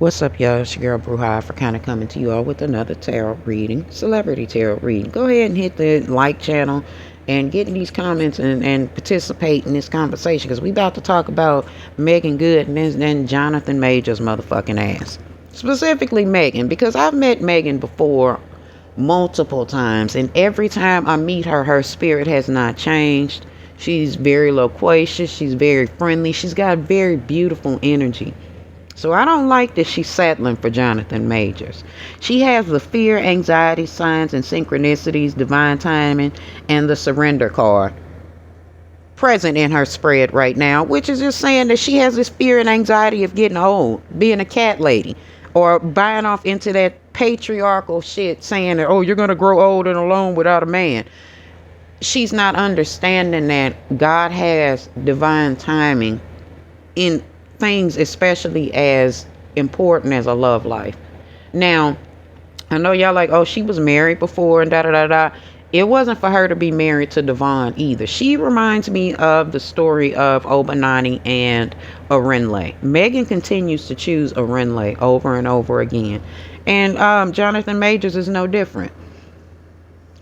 What's up, y'all? It's your girl Bruja Afrikana coming to you all with another tarot reading, celebrity tarot reading. Go ahead and hit the like channel and get in these comments and participate in this conversation because we about to talk about Megan Good and Jonathan Majors motherfucking ass. Specifically Megan, because I've met Megan before multiple times, and every time I meet her, her spirit has not changed. She's very loquacious. She's very friendly. She's got very beautiful energy. So I don't like that she's settling for Jonathan Majors. She has the fear, anxiety, signs, and synchronicities, divine timing, and the surrender card present in her spread right now, which is just saying that she has this fear and anxiety of getting old, being a cat lady, or buying off into that patriarchal shit saying that, oh, you're going to grow old and alone without a man. She's not understanding that God has divine timing in things especially as important as a love life. Now, I know y'all like, oh, she was married before and da-da-da-da. It wasn't for her to be married to Devon either. She reminds me of the story of Obanani and Arenle. Megan continues to choose Arenle over and over again. And Jonathan Majors is no different.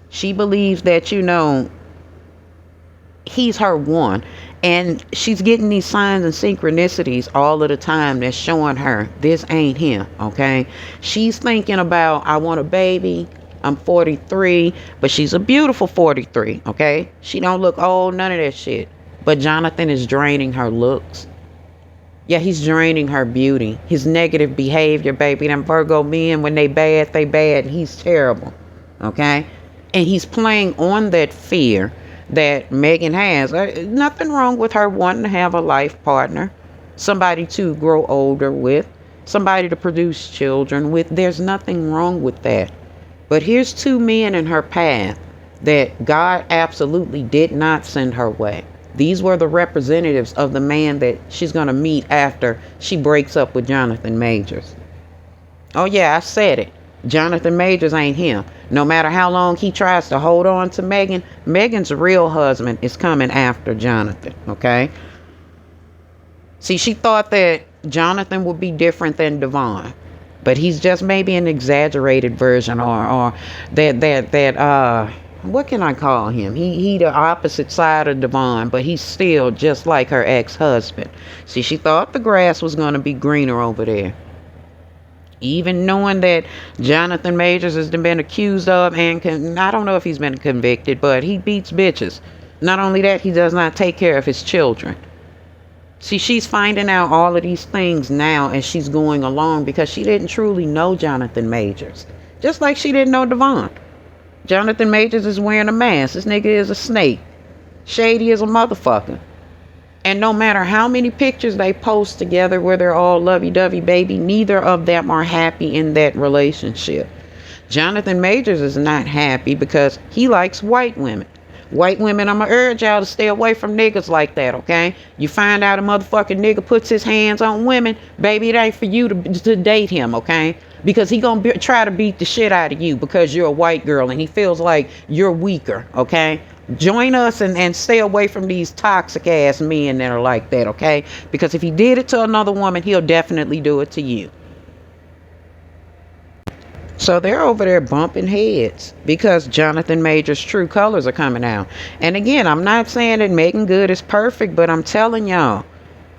She believes that, he's her one. And she's getting these signs and synchronicities all of the time that's showing her this ain't him, okay? She's thinking about, I want a baby. I'm 43, but she's a beautiful 43, okay? She don't look old, none of that shit. But Jonathan is draining her looks. Yeah, he's draining her beauty. His negative behavior, baby. Them Virgo men, when they bad, and he's terrible, okay? And he's playing on that fear that Megan has. Nothing wrong with her wanting to have a life partner, somebody to grow older with, somebody to produce children with. There's nothing wrong with that. But here's two men in her path that God absolutely did not send her way. These were the representatives of the man that she's going to meet after she breaks up with Jonathan Majors. Oh yeah, I said it. Jonathan Majors ain't him. No matter how long he tries to hold on to Megan, Megan's real husband is coming after Jonathan, okay? See, she thought that Jonathan would be different than Devon, but he's just maybe an exaggerated version or what can I call him? He the opposite side of Devon, but he's still just like her ex-husband. See, she thought the grass was going to be greener over there. Even knowing that Jonathan Majors has been accused of, and I don't know if he's been convicted, but he beats bitches. Not only that, he does not take care of his children. See, she's finding out all of these things now as she's going along because she didn't truly know Jonathan Majors. Just like she didn't know Devon. Jonathan Majors is wearing a mask. This nigga is a snake. Shady as a motherfucker. And no matter how many pictures they post together where they're all lovey-dovey, baby, neither of them are happy in that relationship. Jonathan Majors is not happy because he likes white women. White women, I'm going to urge y'all to stay away from niggas like that, okay? You find out a motherfucking nigga puts his hands on women, baby, it ain't for you to date him, okay? Because he going to try to beat the shit out of you because you're a white girl and he feels like you're weaker, okay? Join us and stay away from these toxic ass men that are like that, okay? Because if he did it to another woman, he'll definitely do it to you. So they're over there bumping heads because Jonathan Majors' true colors are coming out. And again, I'm not saying that Megan Good is perfect, but I'm telling y'all,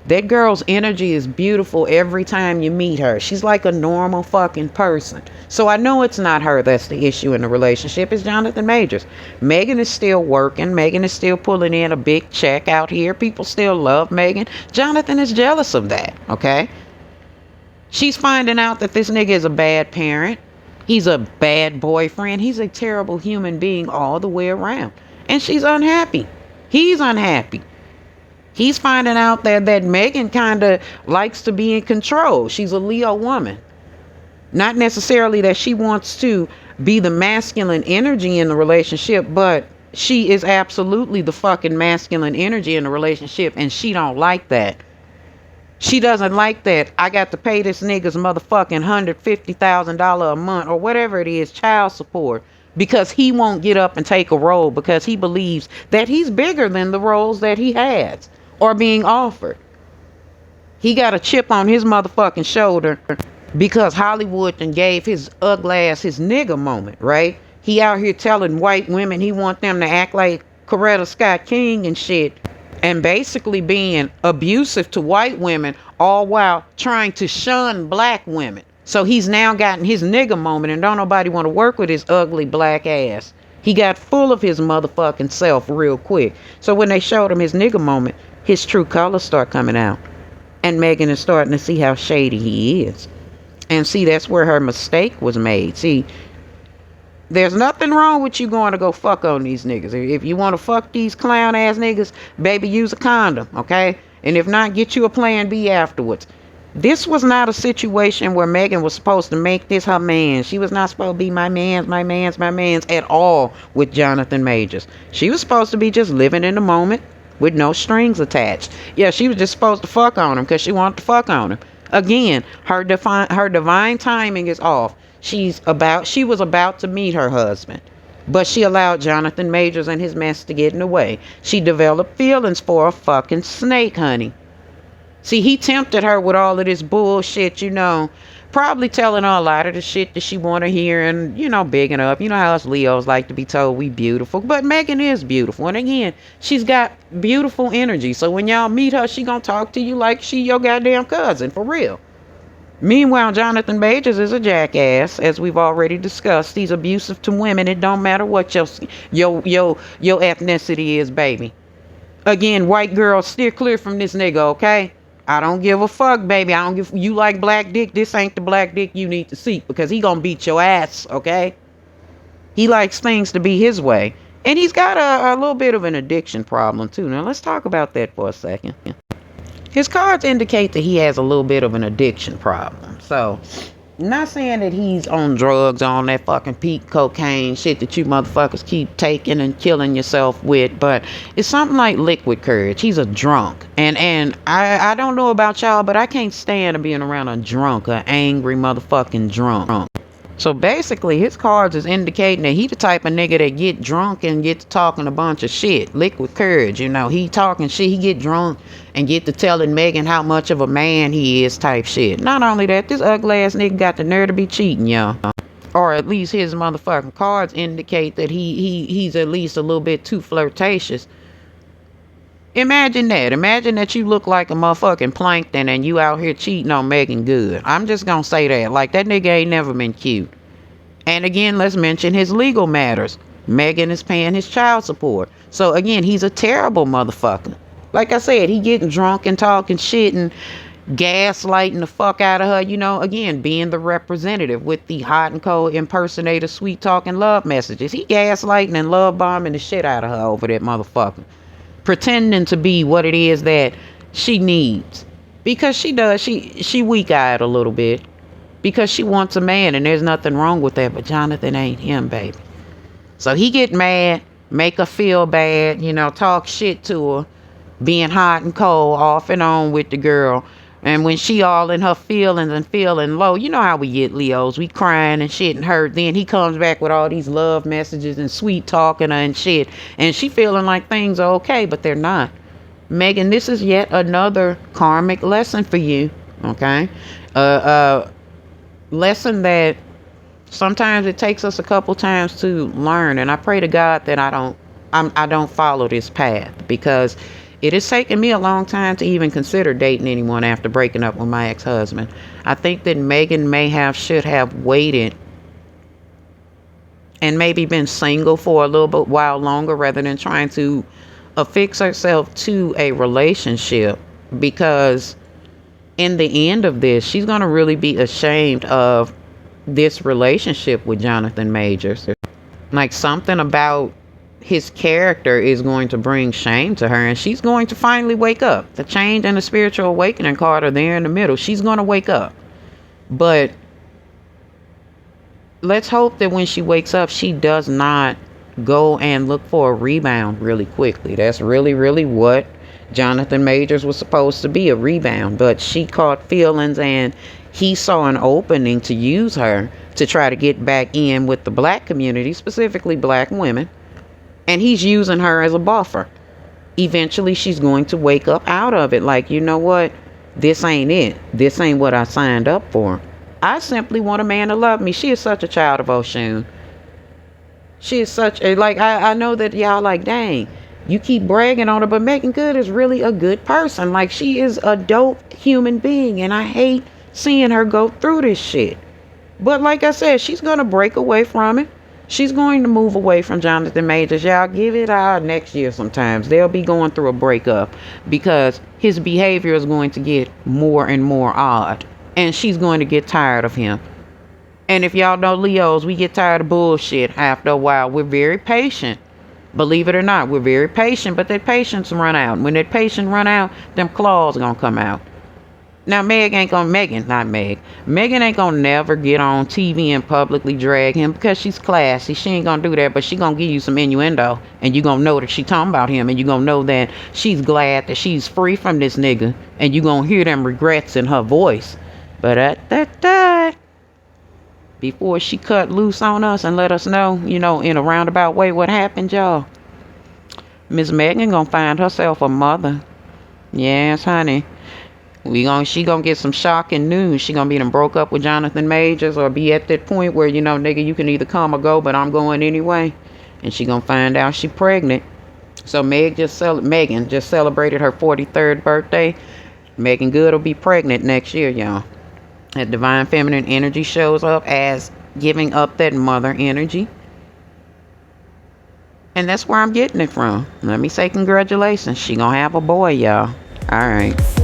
that girl's energy is beautiful every time you meet her. She's like a normal fucking person. So I know it's not her that's the issue in the relationship. It's Jonathan Majors. Megan is still working. Megan is still pulling in a big check out here. People still love Megan. Jonathan is jealous of that, okay? She's finding out that this nigga is a bad parent. He's a bad boyfriend. He's a terrible human being all the way around. And she's unhappy. He's unhappy. He's finding out that Megan kind of likes to be in control. She's a Leo woman. Not necessarily that she wants to be the masculine energy in the relationship, but she is absolutely the fucking masculine energy in the relationship, and she don't like that. She doesn't like that. I got to pay this nigga's motherfucking $150,000 a month or whatever it is, child support, because he won't get up and take a role because he believes that he's bigger than the roles that he has or being offered. He got a chip on his motherfucking shoulder because Hollywood then gave his ugly ass his nigga moment, right? He out here telling white women he want them to act like Coretta Scott King and shit, and basically being abusive to white women, all while trying to shun black women. So he's now gotten his nigga moment, and don't nobody want to work with his ugly black ass. He got full of his motherfucking self real quick. So when they showed him his nigga moment, his true colors start coming out. And Megan is starting to see how shady he is. And see, that's where her mistake was made. See, there's nothing wrong with you going to go fuck on these niggas. If you want to fuck these clown ass niggas, baby, use a condom, okay? And if not, get you a plan B afterwards. This was not a situation where Megan was supposed to make this her man. She was not supposed to be my man's at all with Jonathan Majors. She was supposed to be just living in the moment with no strings attached. Yeah, she was just supposed to fuck on him because she wanted to fuck on him. Again, her divine timing is off. She was about to meet her husband, but she allowed Jonathan Majors and his mess to get in the way. She developed feelings for a fucking snake, honey. See, he tempted her with all of this bullshit, probably telling her a lot of the shit that she want to hear and, bigging up. You know how us Leos like to be told we beautiful. But Megan is beautiful. And again, she's got beautiful energy. So when y'all meet her, she gonna talk to you like she your goddamn cousin, for real. Meanwhile, Jonathan Majors is a jackass, as we've already discussed. He's abusive to women. It don't matter what your ethnicity is, baby. Again, white girls, steer clear from this nigga, okay? I don't give a fuck, baby. I don't give. You like black dick? This ain't the black dick you need to seek, because he gonna beat your ass, okay? He likes things to be his way, and he's got a little bit of an addiction problem too. Now let's talk about that for a second. His cards indicate that he has a little bit of an addiction problem. So, not saying that he's on drugs, on that fucking peak cocaine shit that you motherfuckers keep taking and killing yourself with, but it's something like liquid courage. He's a drunk. And I don't know about y'all, but I can't stand being around a drunk, an angry motherfucking drunk. So basically, his cards is indicating that he the type of nigga that get drunk and get to talking a bunch of shit. Liquid courage, he talking shit. He get drunk and get to telling Megan how much of a man he is type shit. Not only that, this ugly ass nigga got the nerve to be cheating, y'all. Or at least his motherfucking cards indicate that he's at least a little bit too flirtatious. Imagine that. Imagine that you look like a motherfucking plankton and you out here cheating on Megan Good. I'm just gonna say that. Like, that nigga ain't never been cute. And again, let's mention his legal matters. Megan is paying his child support. So again, he's a terrible motherfucker. Like I said, he getting drunk and talking shit and gaslighting the fuck out of her. Again, being the representative with the hot and cold impersonator, sweet talking love messages. He gaslighting and love bombing the shit out of her over that motherfucker. Pretending to be what it is that she needs, because she does. She weak-eyed a little bit because she wants a man, and there's nothing wrong with that. But Jonathan ain't him, baby. So he get mad, make her feel bad, talk shit to her, being hot and cold, off and on with the girl. And when she all in her feelings and feeling low, you know how we get Leos. We crying and shit and hurt. Then he comes back with all these love messages and sweet talking and shit. And she feeling like things are okay, but they're not. Megan, this is yet another karmic lesson for you. Okay? Lesson that sometimes it takes us a couple times to learn. And I pray to God that I don't follow this path, because it has taken me a long time to even consider dating anyone after breaking up with my ex-husband. I think that Megan should have waited and maybe been single for a little bit while longer, rather than trying to affix herself to a relationship, because in the end of this, she's going to really be ashamed of this relationship with Jonathan Majors. Like, something about his character is going to bring shame to her, and she's going to finally wake up. The change and the spiritual awakening card are there in the middle. She's going to wake up. But let's hope that when she wakes up, she does not go and look for a rebound really quickly. That's really, really what Jonathan Majors was supposed to be, a rebound. But she caught feelings, and he saw an opening to use her to try to get back in with the black community, specifically black women. And he's using her as a buffer. Eventually, she's going to wake up out of it. Like, you know what? This ain't it. This ain't what I signed up for. I simply want a man to love me. She is such a child of Oshun. She is such a, like, I know that y'all like, dang, you keep bragging on her, but Megan Good is really a good person. Like, she is a dope human being, and I hate seeing her go through this shit. But like I said, she's going to break away from it. She's going to move away from Jonathan Majors. Y'all give it out next year sometimes. They'll be going through a breakup because his behavior is going to get more and more odd. And she's going to get tired of him. And if y'all know Leos, we get tired of bullshit after a while. We're very patient. Believe it or not, we're very patient, but that patience run out. When that patience run out, them claws gonna come out. Now, Megan ain't gonna never get on TV and publicly drag him because she's classy. She ain't gonna do that, but she gonna give you some innuendo, and you gonna know that she talking about him, and you gonna know that she's glad that she's free from this nigga, and you gonna hear them regrets in her voice. But at that before she cut loose on us and let us know, in a roundabout way what happened, y'all, Miss Megan gonna find herself a mother. Yes, honey. She gonna get some shocking news. She gonna be done broke up with Jonathan Majors, or be at that point where, nigga, you can either come or go, but I'm going anyway. And she gonna find out she pregnant. So Megan just celebrated her 43rd birthday. Megan Good will be pregnant next year, y'all. That divine feminine energy shows up as giving up that mother energy. And that's where I'm getting it from. Let me say congratulations. She gonna have a boy, y'all. All right.